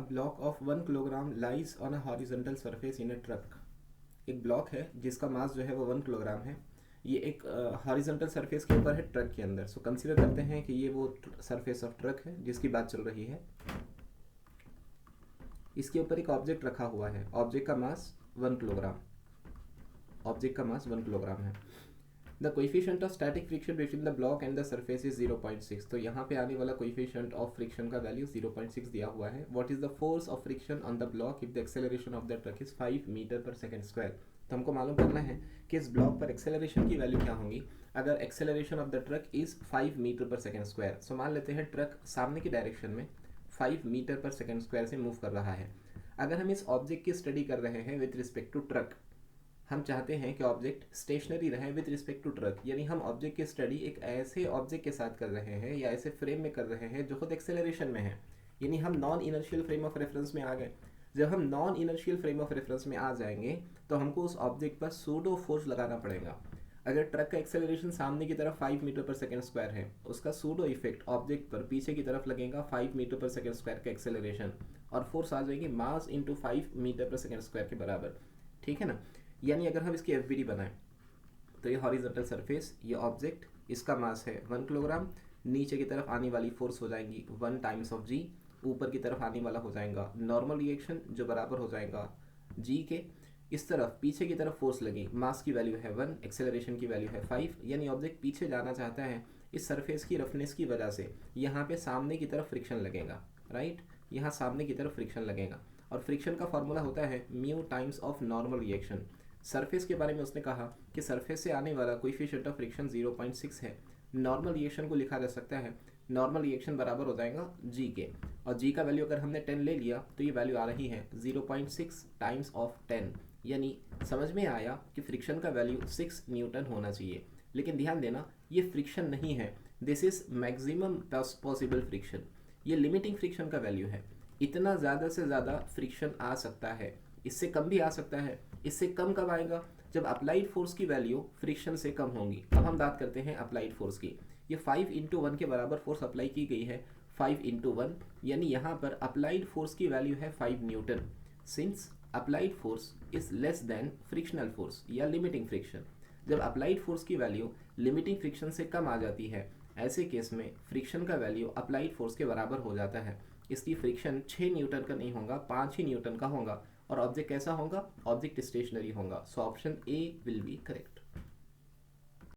A block of 1 kilogram lies on a horizontal surface in a truck. एक block है जिसका मास जो है वो 1 किलोग्राम है। ये एक हॉरिजॉन्टल सरफेस के ऊपर है ट्रक के अंदर। सो कंसीडर करते हैं कि ये वो सरफेस ऑफ ट्रक है जिसकी बात चल रही है। इसके ऊपर एक ऑब्जेक्ट रखा हुआ है। ऑब्जेक्ट का मास 1 किलोग्राम। ऑब्जेक्ट का मास 1 किलोग्राम है। The coefficient of static friction between the block and the surface is 0.6। तो यहाँ पे आने वाला कोइफिशिएंट ऑफ फ्रिक्शन का वैल्यू 0.6 दिया हुआ है। What is the force of friction on the block if the acceleration of the truck is 5 metre per second square. तो हमको मालूम करना है कि इस ब्लॉक पर एक्सेलरेशन की वैल्यू क्या होगी अगर acceleration of the truck is 5 metre per second square. So मान लेते हैं ट्रक सामने की डायरेक्शन में 5 मीटर पर सेकंड स्क्वायर से मूव कर रहा है। अगर हम इस ऑब्जेक्ट की स्टडी कर रहे हैं विथ रिस्पेक्ट टू ट्रक, हम चाहते हैं कि ऑब्जेक्ट स्टेशनरी रहे विद रिस्पेक्ट टू ट्रक, यानी हम ऑब्जेक्ट की स्टडी एक ऐसे ऑब्जेक्ट के साथ कर रहे हैं या ऐसे फ्रेम में कर रहे हैं जो खुद एक्सेलरेशन में है, यानी हम non inertial frame of reference में आ गए। जब हम non inertial frame of reference में आ जाएंगे तो हमको उस ऑब्जेक्ट पर सूडो फोर्स लगाना पड़ेगा। अगर ट्रक का एक्सेलरेशन सामने की तरफ 5 मीटर पर सेकंड स्क्वायर है, उसका सूडो इफेक्ट ऑब्जेक्ट पर पीछे की तरफ लगेगा 5 मीटर पर सेकंड स्क्वायर का एक्सेलरेशन, और फोर्स आ जाएगी mass into 5 metre per second square के बराबर। ठीक है ना। यानी अगर हम इसकी एफबीडी बनाएं तो ये हॉरिजॉन्टल सरफेस, ये ऑब्जेक्ट, इसका मास है 1 किलोग्राम। नीचे की तरफ आने वाली फोर्स हो जाएंगी 1 टाइम्स ऑफ जी। ऊपर की तरफ आने वाला हो जाएगा नॉर्मल रिएक्शन जो बराबर हो जाएगा जी के। इस तरफ पीछे की तरफ फोर्स लगी, मास की वैल्यू है 1, एक्सेलरेशन की वैल्यू है 5, यानी ऑब्जेक्ट पीछे जाना चाहता है। इस सरफेस की रफनेस की वजह से यहाँ पे सामने की तरफ फ्रिक्शन लगेगा, राइट। यहाँ सामने की तरफ फ्रिक्शन लगेगा और फ्रिक्शन का फॉर्मूला होता है mu times of normal reaction. Surface के बारे में उसने कहा कि सरफेस से आने वाला कोएफिशिएंट ऑफ फ्रिक्शन 0.6 है। नॉर्मल रिएक्शन को लिखा जा सकता है, नॉर्मल रिएक्शन बराबर हो जाएगा जी के, और जी का वैल्यू अगर हमने 10 ले लिया तो ये वैल्यू आ रही है 0.6 टाइम्स ऑफ 10। यानी समझ में आया कि फ्रिक्शन का वैल्यू 6 न्यूटन होना चाहिए। लेकिन ध्यान देना, ये फ्रिक्शन नहीं है, this is maximum possible friction. ये लिमिटिंग फ्रिक्शन का वैल्यू है। इतना ज़्यादा से ज़्यादा फ्रिक्शन आ सकता है, इससे कम भी आ सकता है। इससे कम कब आएगा? जब अप्लाइड फोर्स की वैल्यू फ्रिक्शन से कम होंगी। अब हम बात करते हैं अप्लाइड फोर्स की। ये 5 × 1 के बराबर फोर्स अप्लाई की गई है, 5 × 1, यानी यहाँ पर अप्लाइड फोर्स की वैल्यू है 5 Newton. Since applied force is less than frictional force या लिमिटिंग फ्रिक्शन, जब अप्लाइड फोर्स की वैल्यू लिमिटिंग फ्रिक्शन से कम आ जाती है, ऐसे केस में फ्रिक्शन का वैल्यू अप्लाइड फोर्स के बराबर हो जाता है। इसकी फ्रिक्शन 6 न्यूटन का नहीं होगा, 5 ही न्यूटन का होगा, और ऑब्जेक्ट कैसा होगा? ऑब्जेक्ट स्टेशनरी होगा। So option A will be correct.